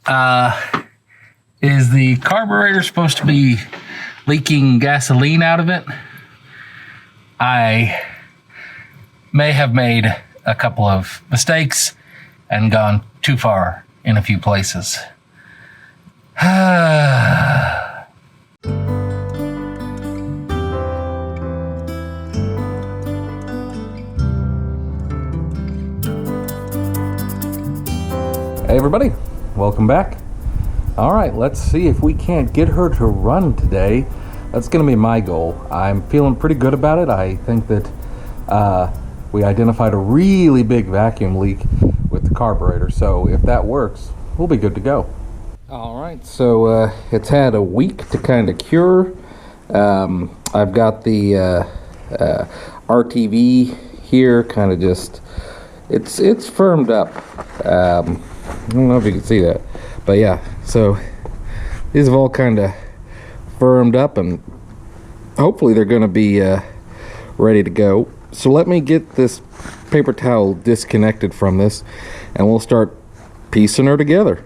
Is the carburetor supposed to be leaking gasoline out of it? I may have made a couple of mistakes and gone too far in a few places. Hey everybody, welcome back. All right, let's see if we can't get her to run today. That's gonna be my goal. I'm feeling pretty good about it. I think that we identified a really big vacuum leak with the carburetor. So if that works, we'll be good to go. All right, so it's had a week to kind of cure. I've got the RTV here kind of just, it's firmed up. I don't know if you can see that, but yeah, so these have all kind of firmed up and hopefully they're going to be ready to go. So let me get this paper towel disconnected from this and we'll start piecing her together.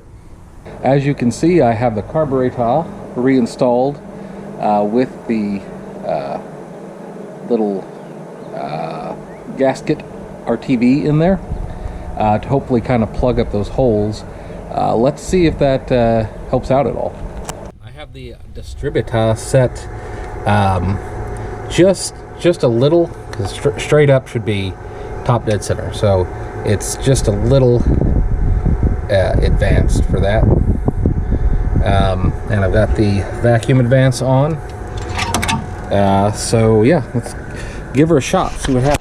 As you can see, I have the carburetor reinstalled with the little gasket RTV in there to hopefully kind of plug up those holes. Let's see if that helps out at all. I have the distributor set just a little, because straight up should be top dead center, so it's just a little advanced for that. And I've got the vacuum advance on, so yeah, let's give her a shot, see what happens.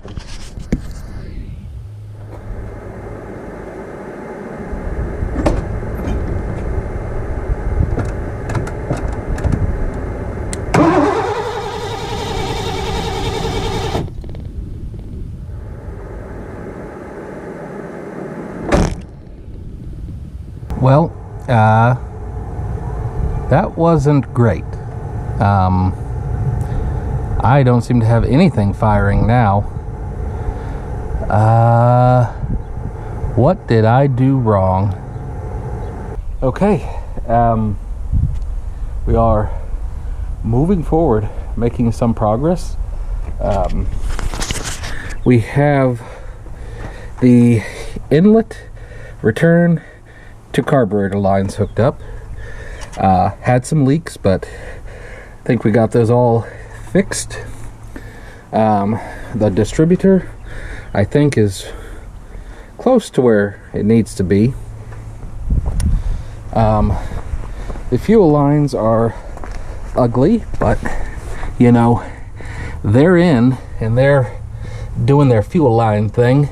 Well, that wasn't great. I don't seem to have anything firing now. What did I do wrong? Okay, we are moving forward, making some progress. We have the inlet return to carburetor lines hooked up. Had some leaks, but I think we got those all fixed. The distributor, I think, is close to where it needs to be. The fuel lines are ugly, but you know, they're in and they're doing their fuel line thing.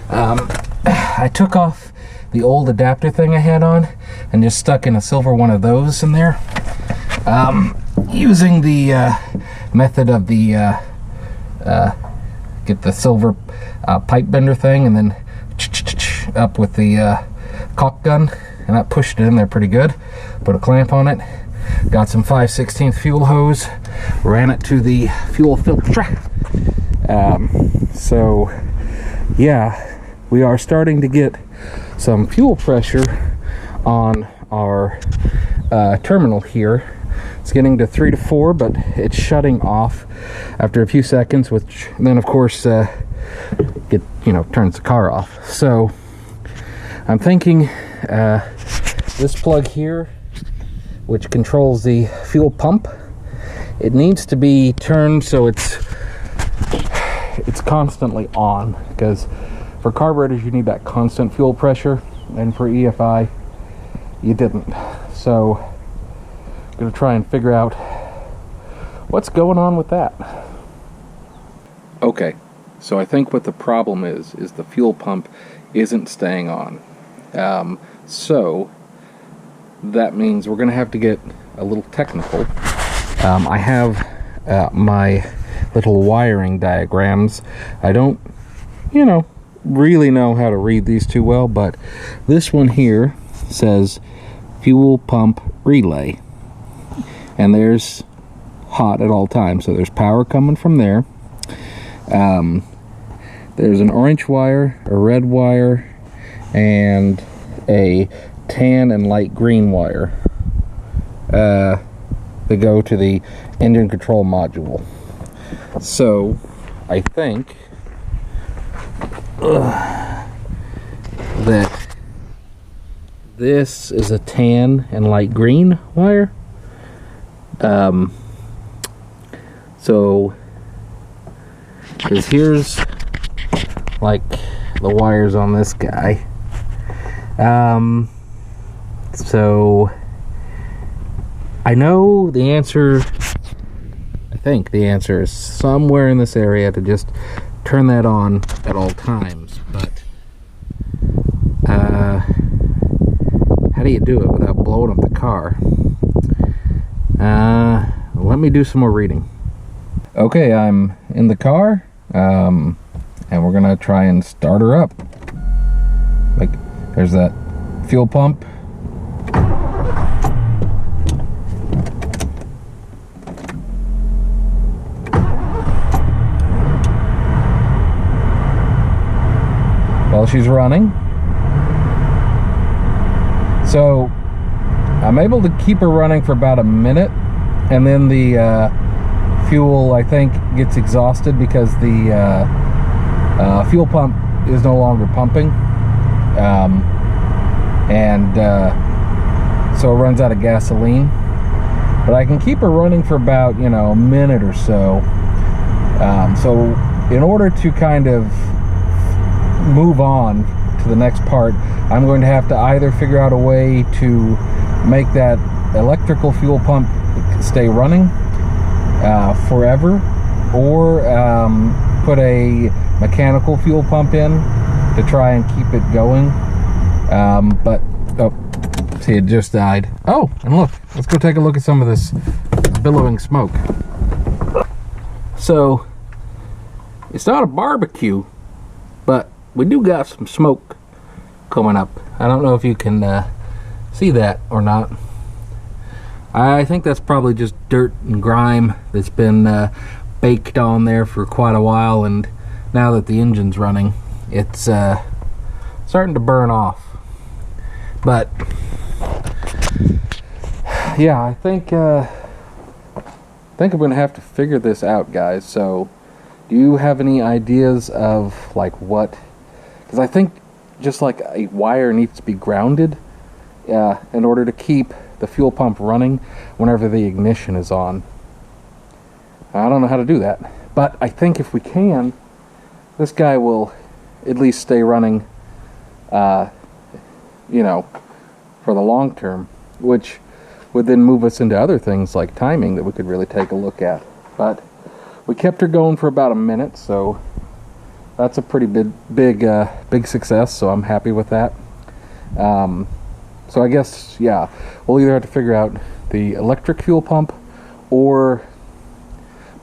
I took off the old adapter thing I had on and just stuck in a silver one of those in there, using the method of the get the silver pipe bender thing and then up with the caulk gun, and that pushed it in there pretty good. Put a clamp on it, got some 5/16 fuel hose, ran it to the fuel filter. So yeah, we are starting to get some fuel pressure on our terminal here. It's getting to 3 to 4, but it's shutting off after a few seconds, which then of course turns the car off. So I'm thinking this plug here, which controls the fuel pump, it needs to be turned so it's constantly on, because for carburetors you need that constant fuel pressure, and for EFI you didn't. So I'm going to try and figure out what's going on with that. Okay, so I think what the problem is the fuel pump isn't staying on. So that means we're going to have to get a little technical. I have my little wiring diagrams. I don't, really know how to read these too well, but this one here says fuel pump relay, and there's hot at all times, so there's power coming from there. There's an orange wire, a red wire, and a tan and light green wire that go to the engine control module. So I think that this is a tan and light green wire. So, because here's like the wires on this guy. So I know the answer, I think the answer is somewhere in this area to just turn that on at all times, but how do you do it without blowing up the car? Let me do some more reading. Okay, I'm in the car, and we're gonna try and start her up. Like, there's that fuel pump. While she's running. So I'm able to keep her running for about a minute, and then the fuel, I think, gets exhausted because the fuel pump is no longer pumping, so it runs out of gasoline. But I can keep her running for about, you know, a minute or so. So in order to kind of move on to the next part, I'm going to have to either figure out a way to make that electrical fuel pump stay running forever, or put a mechanical fuel pump in to try and keep it going. But oh, see, it just died. Oh, and look, let's go take a look at some of this billowing smoke. So it's not a barbecue, but we do got some smoke coming up. I don't know if you can see that or not. I think that's probably just dirt and grime that's been baked on there for quite a while, and now that the engine's running, it's starting to burn off. But yeah, I think I'm gonna have to figure this out, guys. So do you have any ideas of like what? Because I think just like a wire needs to be grounded in order to keep the fuel pump running whenever the ignition is on. I don't know how to do that, but I think if we can, this guy will at least stay running, you know, for the long term, which would then move us into other things like timing that we could really take a look at. But we kept her going for about a minute, so that's a pretty big success, so I'm happy with that. So I guess, yeah, we'll either have to figure out the electric fuel pump or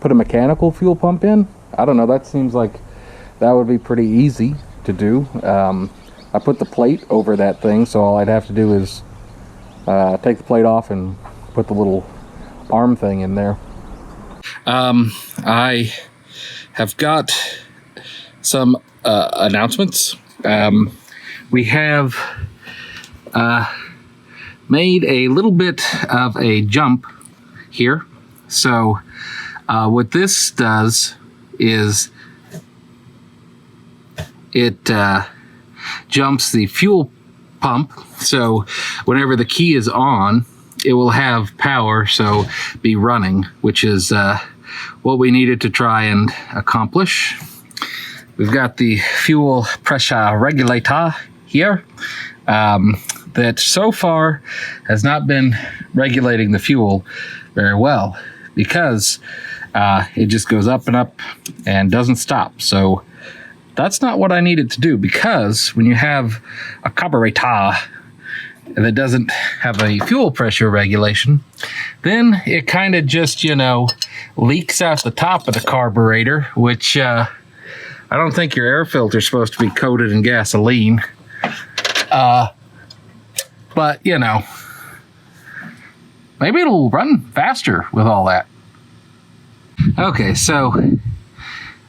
put a mechanical fuel pump in. I don't know, that seems like that would be pretty easy to do. I put the plate over that thing, so all I'd have to do is take the plate off and put the little arm thing in there. I have got some announcements. We have made a little bit of a jump here. So what this does is it jumps the fuel pump, so whenever the key is on, it will have power, so be running, which is what we needed to try and accomplish. We've got the fuel pressure regulator here that so far has not been regulating the fuel very well, because it just goes up and up and doesn't stop. So that's not what I needed to do, because when you have a carburetor that doesn't have a fuel pressure regulation, then it kind of just, you know, leaks out the top of the carburetor, which I don't think your air filter is supposed to be coated in gasoline. But, you know, maybe it'll run faster with all that. Okay, so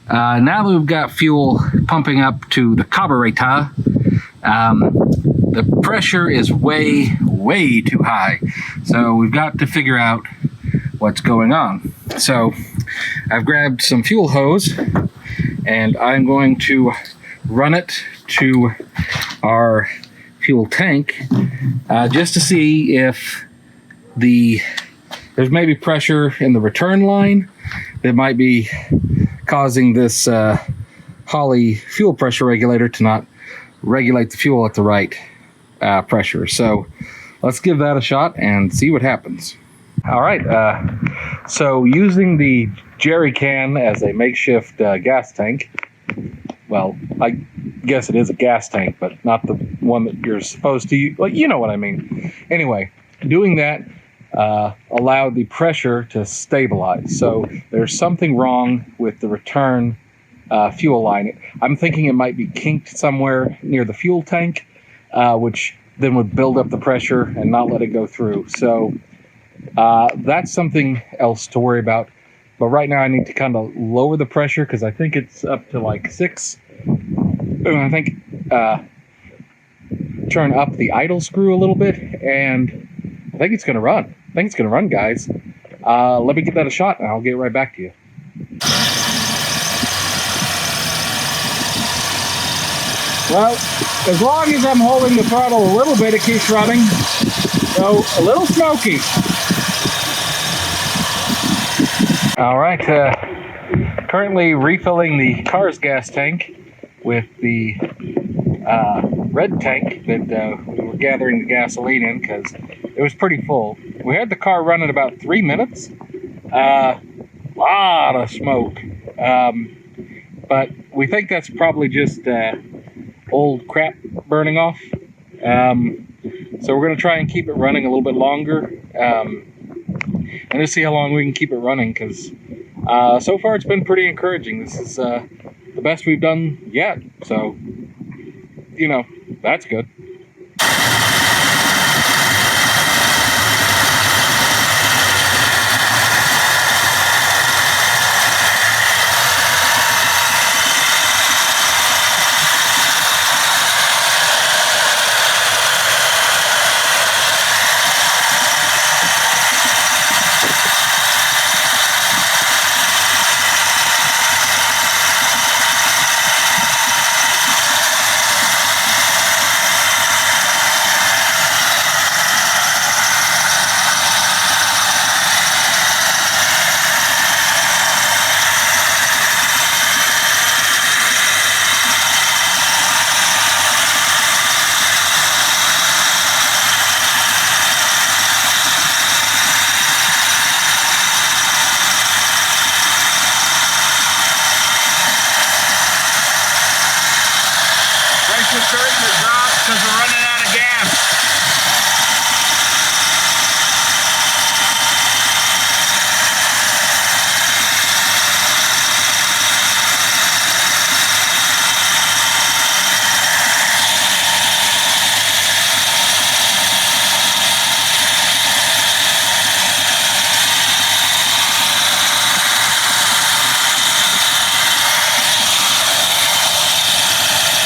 now that we've got fuel pumping up to the carburetor, the pressure is way too high. So we've got to figure out what's going on. So I've grabbed some fuel hose and I'm going to run it to our fuel tank just to see if there's maybe pressure in the return line that might be causing this Holley fuel pressure regulator to not regulate the fuel at the right pressure. So let's give that a shot and see what happens. All right, so using the jerry can as a makeshift gas tank, well, I guess it is a gas tank, but not the one that you're supposed to use. Well, you know what I mean. Anyway, doing that allowed the pressure to stabilize. So there's something wrong with the return fuel line. I'm thinking it might be kinked somewhere near the fuel tank, which then would build up the pressure and not let it go through. So that's something else to worry about. But right now I need to kind of lower the pressure because I think it's up to like 6. And I think turn up the idle screw a little bit, and I think it's going to run. I think it's going to run, guys. Let me give that a shot and I'll get right back to you. Well, as long as I'm holding the throttle a little bit, it keeps running. So, a little smoky. All right, currently refilling the car's gas tank with the red tank that we were gathering the gasoline in because it was pretty full. We had the car running about 3 minutes. Lot of smoke. But we think that's probably just old crap burning off. So we're going to try and keep it running a little bit longer. And just see how long we can keep it running, because so far it's been pretty encouraging. This is the best we've done yet, so, you know, that's good. Starting to drop because we're running out of gas.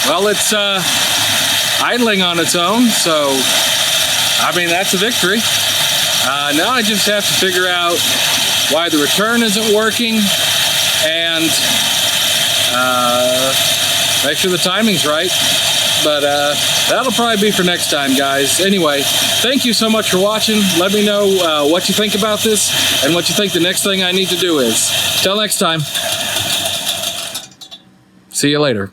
Well, it's idling on its own, so I mean, that's a victory. Now I just have to figure out why the return isn't working and make sure the timing's right. But that'll probably be for next time, guys. Anyway, thank you so much for watching. Let me know what you think about this and what you think the next thing I need to do is. Till next time. See you later.